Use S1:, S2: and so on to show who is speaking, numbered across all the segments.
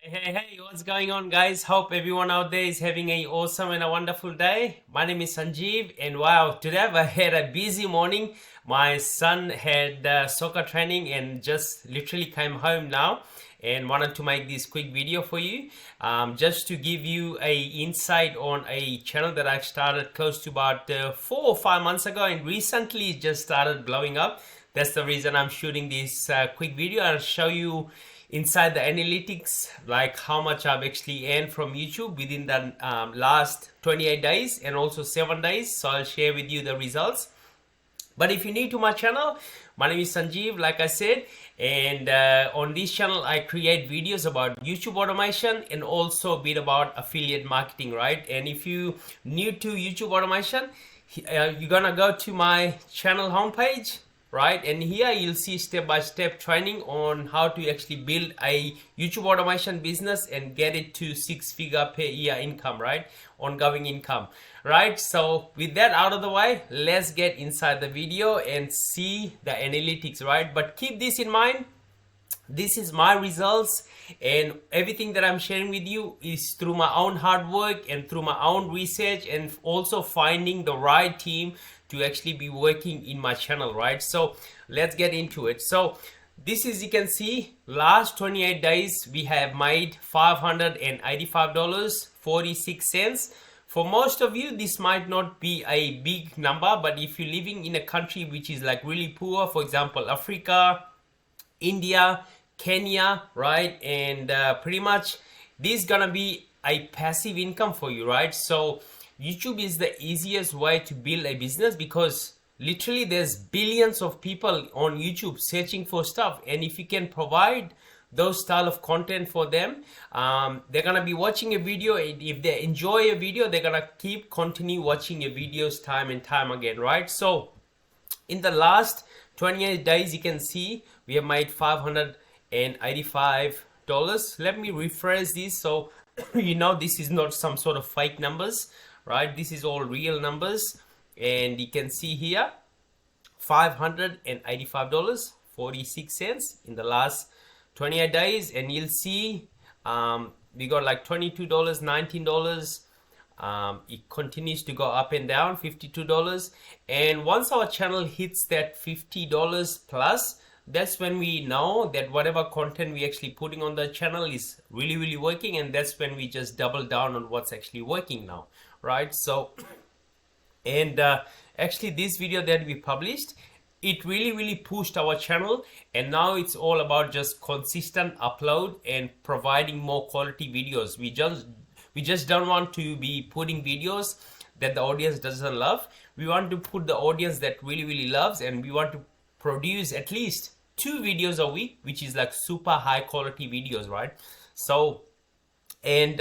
S1: Hey, what's going on, guys? Hope everyone out there is having a awesome and a wonderful day. My name is Sanjeev, and wow, today I've had a busy morning. My son had soccer training and just literally came home now and wanted to make this quick video for you, just to give you a insight on a channel that I started close to about 4 or 5 months ago, and recently just started blowing up. That's the reason I'm shooting this quick video. I'll show you inside the analytics, like how much I've actually earned from YouTube within the last 28 days and also 7 days. So I'll share with you the results. But if you're new to my channel, my name is Sanjeev, like I said, and on this channel I create videos about YouTube automation and also a bit about affiliate marketing, right? And if you new to YouTube automation, you're gonna go to my channel homepage, right? And here you'll see step-by-step training on how to actually build a YouTube automation business and get it to 6-figure per year income, right? Ongoing income, right? So with that out of the way, let's get inside the video and see the analytics, right? But keep this in mind. This is my results, and everything that I'm sharing with you is through my own hard work and through my own research, and also finding the right team to actually be working in my channel, right? So let's get into it. So this is, you can see, last 28 days we have made $585.46. For most of you, this might not be a big number, but if you're living in a country which is like really poor, for example Africa, India, Kenya, right? And pretty much this is gonna be a passive income for you, right? So YouTube is the easiest way to build a business, because literally there's billions of people on YouTube searching for stuff, and if you can provide those style of content for them, they're gonna be watching a video. If they enjoy a video, they're gonna continue watching your videos time and time again, right? So in the last 28 days, you can see we have made $585. Let me rephrase this so you know this is not some sort of fake numbers, right? This is all real numbers, and you can see here $585.46 in the last 28 days, and you'll see we got like $22, $19. It continues to go up and down, $52, and once our channel hits that $50 plus, that's when we know that whatever content we actually putting on the channel is really working, and that's when we just double down on what's actually working now, right? So, and actually this video that we published, it really pushed our channel, and now it's all about just consistent upload and providing more quality videos. We just don't want to be putting videos that the audience doesn't love. We want to put the audience that really loves, and we want to produce at least 2 videos a week, which is like super high quality videos, right? So, and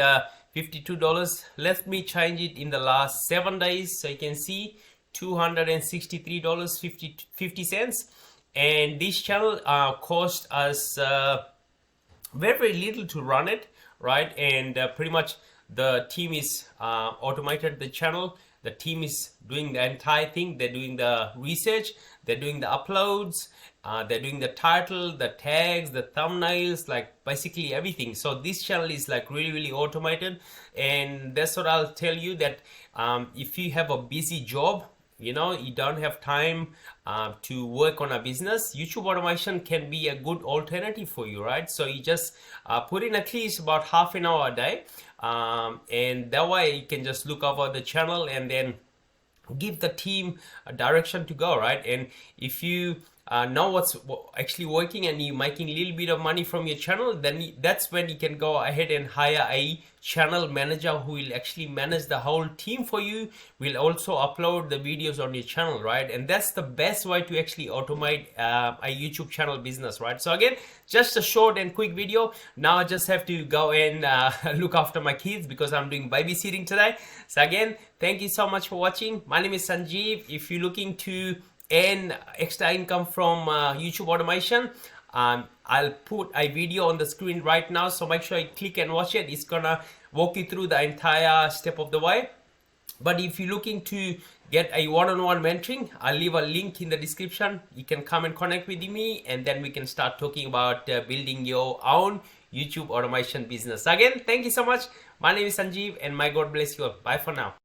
S1: $52, let me change it in the last 7 days, so you can see $263.50, and this channel cost us very little to run it, right? And pretty much the team is automated the channel. The team is doing the entire thing. They're doing the research, they're doing the uploads, they're doing the title, the tags, the thumbnails, like basically everything. So this channel is like really automated, and that's what I'll tell you, that if you have a busy job, you know, you don't have time to work on a business, YouTube automation can be a good alternative for you, right? So you just put in at least about half an hour a day, and that way you can just look over the channel and then give the team a direction to go, right? And if you know what's actually working and you're making a little bit of money from your channel, then that's when you can go ahead and hire a channel manager who will actually manage the whole team for you, will also upload the videos on your channel, right? And that's the best way to actually automate a YouTube channel business, right? So again, just a short and quick video. Now I just have to go and look after my kids because I'm doing babysitting today. So again, thank you so much for watching. My name is Sanjeev. If you're looking to earn extra income from YouTube automation, I'll put a video on the screen right now, so make sure you click and watch it. It's gonna walk you through the entire step of the way. But if you're looking to get a one-on-one mentoring, I'll leave a link in the description. You can come and connect with me, and then we can start talking about building your own YouTube automation business. Again, thank you so much. My name is Sanjeev, and my God bless you all. Bye for now.